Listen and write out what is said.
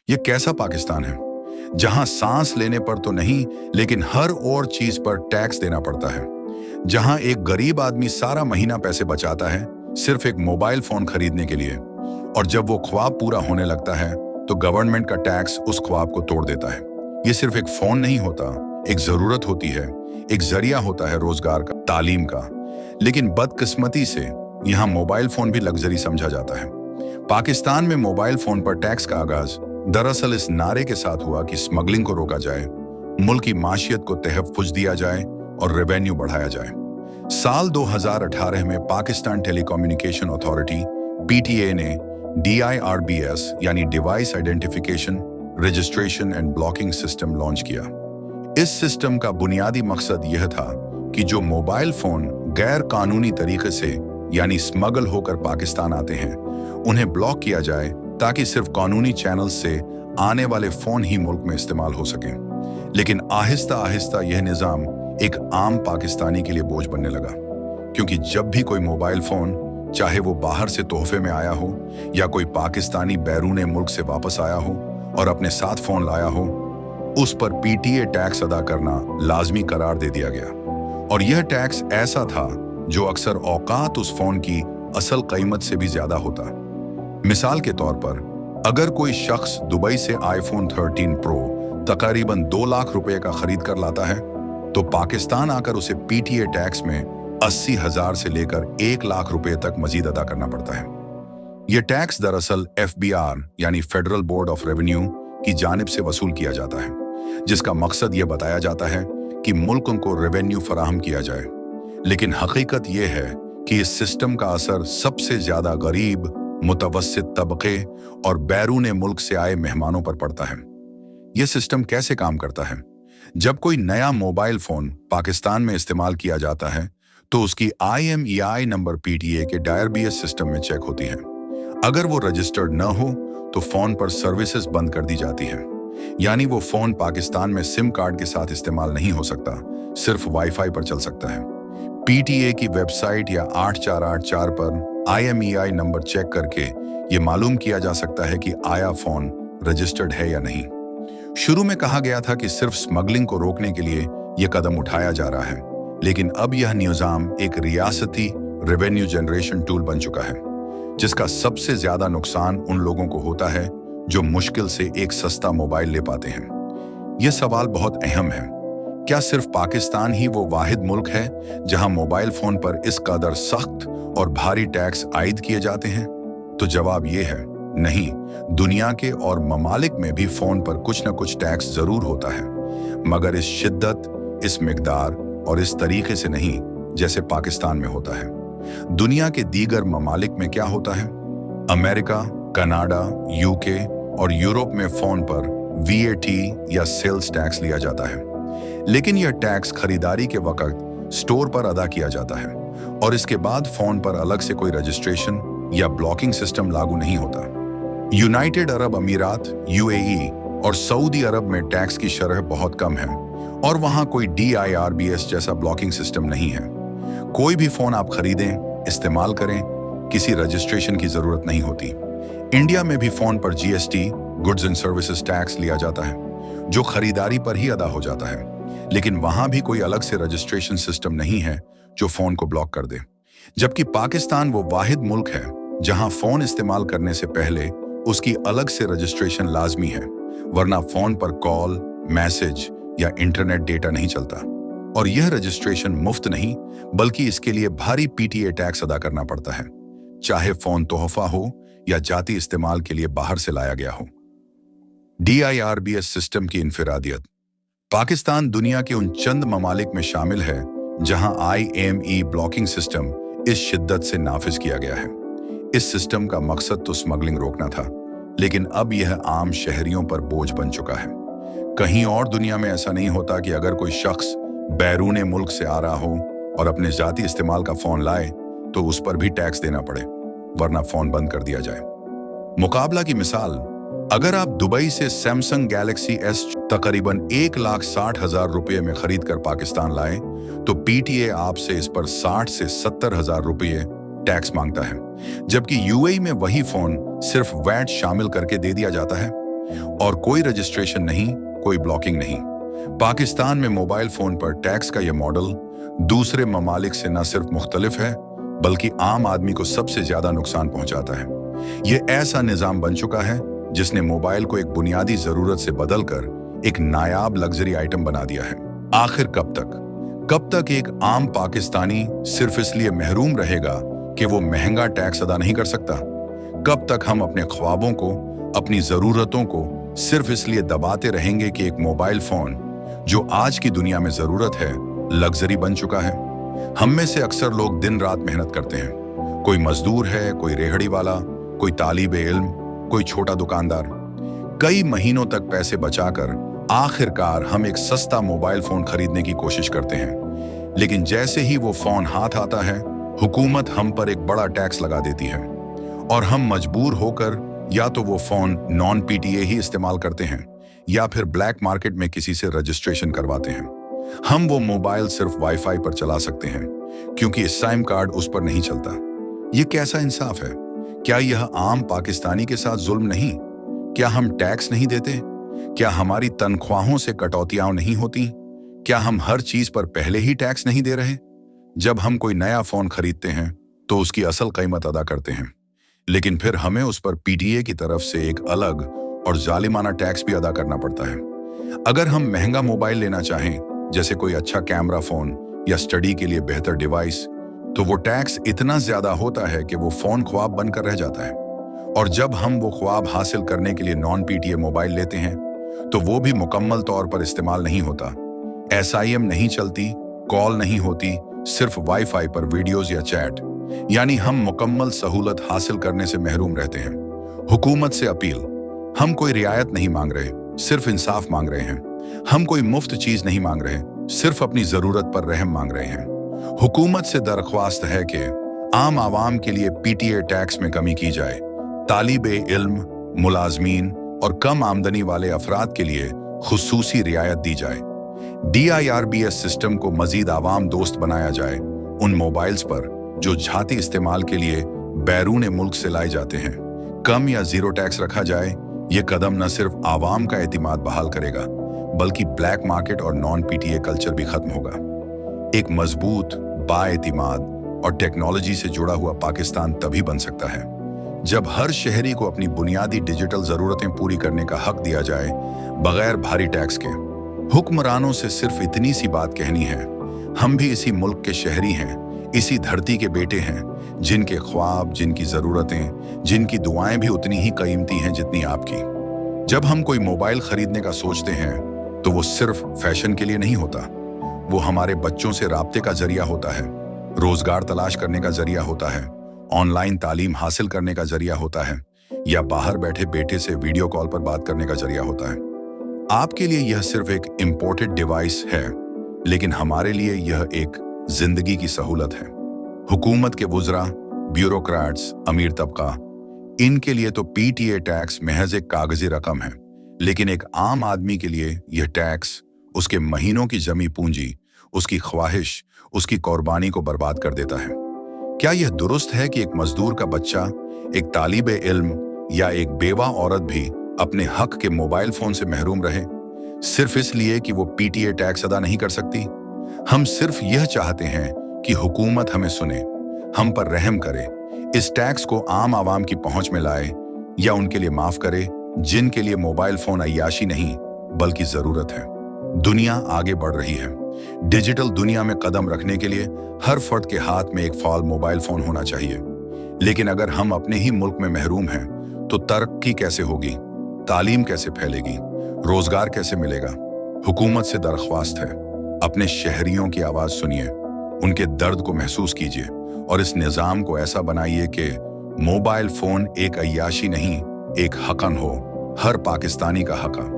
ये कैसा पाकिस्तान है जहां सांस लेने पर तो नहीं लेकिन हर और चीज पर टैक्स देना पड़ता है, जहां एक गरीब आदमी सारा महीना पैसे बचाता है सिर्फ एक मोबाइल फोन खरीदने के लिए, और जब वो ख्वाब पूरा होने लगता है तो गवर्नमेंट का टैक्स उस ख्वाब को तोड़ देता है। ये सिर्फ एक फोन नहीं होता, एक जरूरत होती है, एक जरिया होता है रोजगार का, तालीम का। लेकिन बदकिस्मती से यहाँ मोबाइल फोन भी लग्जरी समझा जाता है। पाकिस्तान में मोबाइल फोन पर टैक्स का आगाज दरअसल इस नारे के साथ हुआ कि स्मगलिंग को रोका जाए, मुल्क की माशियत को तहफ़्फ़ुज़ दिया जाए और रेवेन्यू बढ़ाया जाए। साल 2018 में पाकिस्तान टेलीकम्युनिकेशन अथॉरिटी (PTA) ने DIRBS यानी device identification, registration and blocking system launch किया। इस सिस्टम का बुनियादी मकसद यह था कि जो मोबाइल फोन गैर कानूनी तरीके से यानी स्मगल होकर पाकिस्तान आते हैं उन्हें ब्लॉक किया जाए ताकि सिर्फ कानूनी चैनल से आने वाले फोन ही मुल्क में इस्तेमाल हो सकें। लेकिन आहिस्ता आहिस्ता यह निज़ाम एक आम पाकिस्तानी के लिए बोझ बनने लगा, क्योंकि जब भी कोई मोबाइल फोन, चाहे वो बाहर से तोहफे में आया हो या कोई पाकिस्तानी बैरूने मुल्क से वापस आया हो और अपने साथ फोन लाया हो, उस पर PTA टैक्स अदा करना लाजमी करार दे दिया गया। और यह टैक्स ऐसा था जो अक्सर औकात उस फोन की असल कीमत से भी ज्यादा होता। मिसाल के तौर पर, अगर कोई शख्स दुबई से iPhone 13 Pro तकरीबन 2 लाख रुपए का खरीद कर लाता है तो पाकिस्तान आकर उसे PTA टैक्स में 80,000 से लेकर 1 लाख रुपए तक मजीद अदा करना पड़ता है। यह टैक्स दरअसल FBR यानी फेडरल बोर्ड ऑफ रेवेन्यू की जानिब से वसूल किया जाता है, जिसका मकसद यह बताया जाता है कि मुल्कों को रेवेन्यू फराहम किया जाए। लेकिन हकीकत यह है कि इस सिस्टम का असर सबसे ज्यादा गरीब, मुतवस्सित तबके और बैरूने मुल्क से आए मेहमानों पर पड़ता है। यह सिस्टम कैसे काम करता है? जब कोई नया मोबाइल फोन पाकिस्तान में इस्तेमाल किया जाता है तो उसकी IMEI नंबर PTA के DIRBS सिस्टम में चेक होती है। अगर वो रजिस्टर्ड न हो तो फोन पर सर्विसेज बंद कर दी जाती है, यानी वो फोन पाकिस्तान में सिम कार्ड के साथ इस्तेमाल नहीं हो सकता, सिर्फ वाईफाई पर चल सकता है। PTA की वेबसाइट या 8484 पर IMEI नंबर चेक करके ये मालूम किया जा सकता है कि आया फोन रजिस्टर्ड है या नहीं। शुरू में कहा गया था कि सिर्फ स्मगलिंग को रोकने के लिए यह कदम उठाया जा रहा है, लेकिन अब यह निज़ाम एक रियासती रेवेन्यू जनरेशन टूल बन चुका है, जिसका सबसे ज्यादा नुकसान उन लोगों को होता है जो मुश्किल से एक सस्ता मोबाइल ले पाते हैं। यह सवाल बहुत अहम है, क्या सिर्फ पाकिस्तान ही वो वाहिद मुल्क है जहां मोबाइल फोन पर इस कदर सख्त और भारी टैक्स आयद किए जाते हैं? तो जवाब ये है, नहीं। दुनिया के और ममालिक में भी फोन पर कुछ न कुछ टैक्स जरूर होता है, मगर इस शिद्दत, इस मिकदार और इस तरीके से नहीं जैसे पाकिस्तान में होता है। दुनिया के दीगर ममालिक में क्या होता है? अमेरिका, कनाडा, UK और यूरोप में फोन पर VAT या सेल्स टैक्स लिया जाता है, लेकिन यह टैक्स खरीदारी के वक्त स्टोर पर अदा किया जाता है और इसके बाद फोन पर अलग से कोई रजिस्ट्रेशन या ब्लॉकिंग सिस्टम लागू नहीं होता। यूनाइटेड अरब अमीरात, UAE और सऊदी अरब में टैक्स की शरह बहुत कम है और वहां कोई DIRBS जैसा ब्लॉकिंग सिस्टम नहीं है। कोई भी फोन आप खरीदें, इस्तेमाल करें, किसी रजिस्ट्रेशन की जरूरत नहीं होती। इंडिया में भी फोन पर GST, goods and services tax लिया जाता है, जो खरीदारी पर ही अदा हो जाता है, लेकिन वहां भी कोई अलग से रजिस्ट्रेशन सिस्टम नहीं है जो फोन को ब्लॉक कर दे। जबकि पाकिस्तान वो वाहिद मुल्क है जहां फोन इस्तेमाल करने से पहले उसकी अलग से रजिस्ट्रेशन लाजमी है, वरना फोन पर कॉल, मैसेज या इंटरनेट डेटा नहीं चलता। और यह रजिस्ट्रेशन मुफ्त नहीं, बल्कि इसके लिए भारी PTA टैक्स अदा करना पड़ता है, चाहे फोन तोहफा हो या जाती इस्तेमाल के लिए बाहर से लाया गया हो। DIRBS सिस्टम की इनफिरादियत। पाकिस्तान दुनिया के उन चंद ममालिक में शामिल है जहां IME ब्लॉकिंग सिस्टम इस शिद्दत से नाफिज किया गया है। इस सिस्टम का मकसद तो स्मगलिंग रोकना था, लेकिन अब यह आम शहरियों पर बोझ बन चुका है। कहीं और दुनिया में ऐसा नहीं होता कि अगर कोई शख्स बैरूने मुल्क से आ रहा हो और अपने जाती इस्तेमाल का फोन लाए तो उस पर भी टैक्स देना पड़े, वरना फोन बंद कर दिया जाए। मुकाबला की मिसाल, अगर आप दुबई से सैमसंग गैलेक्सी S तकरीबन 1,60,000 रुपये में खरीद कर पाकिस्तान लाए तो PTA आपसे इस पर 60 से 70,000 रुपये टैक्स मांगता है, जबकि UAE में वही फोन सिर्फ VAT शामिल करके दे दिया जाता है। और कोई रजिस्ट्रेशन नहीं, कोई ब्लॉकिंग नहीं। पाकिस्तान में मोबाइल फोन पर टैक्स का यह मॉडल दूसरे ममालिक से न सिर्फ मुख्तलिफ है, बल्कि आम आदमी को सबसे ज्यादा नुकसान पहुंचाता है। ये ऐसा निजाम बन चुका है जिसने मोबाइल को एक बुनियादी जरूरत से बदलकर एक नायाब लग्जरी आइटम बना दिया है। आखिर कब तक एक आम पाकिस्तानी सिर्फ इसलिए महरूम रहेगा कि वो महंगा टैक्स अदा नहीं कर सकता? कब तक हम अपने ख्वाबों को, अपनी जरूरतों को सिर्फ इसलिए दबाते रहेंगे कि एक मोबाइल फोन, जो आज की दुनिया में जरूरत है, लग्जरी बन चुका है? हम में से अक्सर लोग दिन रात मेहनत करते हैं। कोई मजदूर है, कोई रेहड़ी वाला, कोई तालिबे इल्म, कोई छोटा दुकानदार। कई महीनों तक पैसे बचाकर आखिरकार हम एक सस्ता मोबाइल फोन खरीदने की कोशिश करते हैं। लेकिन जैसे ही वो फोन हाथ आता है, हुकूमत हम पर एक बड़ा टैक्स लगा देती है और हम मजबूर होकर या तो वो फोन नॉन पीटीए ही इस्तेमाल करते हैं या फिर ब्लैक मार्केट में किसी से रजिस्ट्रेशन करवाते हैं। हम वो मोबाइल सिर्फ वाईफाई पर चला सकते हैं क्योंकि सिम कार्ड उस पर नहीं चलता। ये कैसा इंसाफ है? क्या यह आम पाकिस्तानी के साथ जुल्म नहीं? क्या हम टैक्स नहीं देते? क्या हमारी तनख्वाहों से कटौतियां नहीं होती? क्या हम हर चीज पर पहले ही टैक्स नहीं दे रहे? जब हम कोई नया फोन खरीदते हैं तो उसकी असल कीमत अदा करते हैं, लेकिन फिर हमें उस पर पीटीए की तरफ से एक अलग और जालिमाना टैक्स भी अदा करना पड़ता है। अगर हम महंगा मोबाइल लेना चाहें, जैसे कोई अच्छा कैमरा फोन या स्टडी के लिए बेहतर डिवाइस, तो वो टैक्स इतना ज्यादा होता है कि वो फोन ख्वाब बनकर रह जाता है। और जब हम वो ख्वाब हासिल करने के लिए नॉन पीटीए मोबाइल लेते हैं तो वो भी मुकम्मल तौर पर इस्तेमाल नहीं होता। SIM नहीं चलती, कॉल नहीं होती, सिर्फ वाईफाई पर वीडियोस या चैट। यानी हम मुकम्मल सहूलत हासिल करने से महरूम रहते हैं। हुकूमत से अपील, हम कोई रियायत नहीं मांग रहे, सिर्फ इंसाफ मांग रहे हैं। हम कोई मुफ्त चीज नहीं मांग रहे, सिर्फ अपनी जरूरत पर रहम मांग रहे हैं। हुकूमत से दरख्वास्त है कि आम आवाम के लिए पीटीए टैक्स में कमी की जाए, तालिबे इल्म, मुलाजमीन और कम आमदनी वाले अफराद के लिए खुसूसी रियायत दी जाए। DIRBS सिस्टम को मजीद आवाम दोस्त बनाया जाए उन मोबाइल्स पर जो झाती इस्तेमाल के लिए बैरून मुल्क से लाए जाते हैं। कम या जीरो टैक्स रखा जाए। ये कदम न सिर्फ आवाम का एतिमाद बहाल करेगा, बल्कि ब्लैक मार्केट और नॉन पीटीए कल्चर भी खत्म होगा। एक मजबूत, बाएतिमाद और टेक्नोलॉजी से जुड़ा हुआ पाकिस्तान तभी बन सकता है जब हर शहरी को अपनी बुनियादी डिजिटल जरूरतें पूरी करने का हक दिया जाए, बगैर भारी टैक्स के। हुक्मरानों से सिर्फ इतनी सी बात कहनी है, हम भी इसी मुल्क के शहरी हैं, इसी धरती के बेटे हैं, जिनके ख्वाब, जिनकी जरूरतें, जिनकी दुआएं भी उतनी ही कीमती हैं जितनी आपकी। जब हम कोई मोबाइल खरीदने का सोचते हैं तो वो सिर्फ फैशन के लिए नहीं होता, वो हमारे बच्चों से राब्ते का जरिया होता है, रोजगार तलाश करने का जरिया होता है, ऑनलाइन तालीम हासिल करने का जरिया होता है, या बाहर बैठे बेटे से वीडियो कॉल पर बात करने का जरिया होता है। आपके लिए यह सिर्फ एक इंपोर्टेड डिवाइस है, लेकिन हमारे लिए यह एक जिंदगी की सहूलत है। हुकूमत के वुज़रा, ब्यूरोक्रेट्स, अमीर तबका, इनके लिए तो पीटीए टैक्स महज एक कागजी रकम है, लेकिन एक आम आदमी के लिए यह टैक्स उसके महीनों की जमी पूंजी, उसकी ख्वाहिश, उसकी कुर्बानी को बर्बाद कर देता है। क्या यह दुरुस्त है कि एक मजदूर का बच्चा, एक तालिबे इल्म या एक बेवा औरत भी अपने हक के मोबाइल फोन से महरूम रहे, सिर्फ इसलिए कि वो पीटीए टैक्स अदा नहीं कर सकती? हम सिर्फ यह चाहते हैं कि हुकूमत हमें सुने, हम पर रहम करे, इस टैक्स को आम आवाम की पहुंच में लाए या उनके लिए माफ करे जिनके लिए मोबाइल फोन अय्याशी नहीं बल्कि जरूरत है। दुनिया आगे बढ़ रही है। डिजिटल दुनिया में कदम रखने के लिए हर फर्द के हाथ में एक फाल मोबाइल फोन होना चाहिए। लेकिन अगर हम अपने ही मुल्क में महरूम हैं तो तरक्की कैसे होगी, तालीम कैसे फैलेगी, रोजगार कैसे मिलेगा? हुकूमत से दरख्वास्त है, अपने शहरियों की आवाज सुनिए, उनके दर्द को महसूस कीजिए और इस निजाम को ऐसा बनाइए कि मोबाइल फोन एक अय्याशी नहीं, एक हकन हो, हर पाकिस्तानी का हक।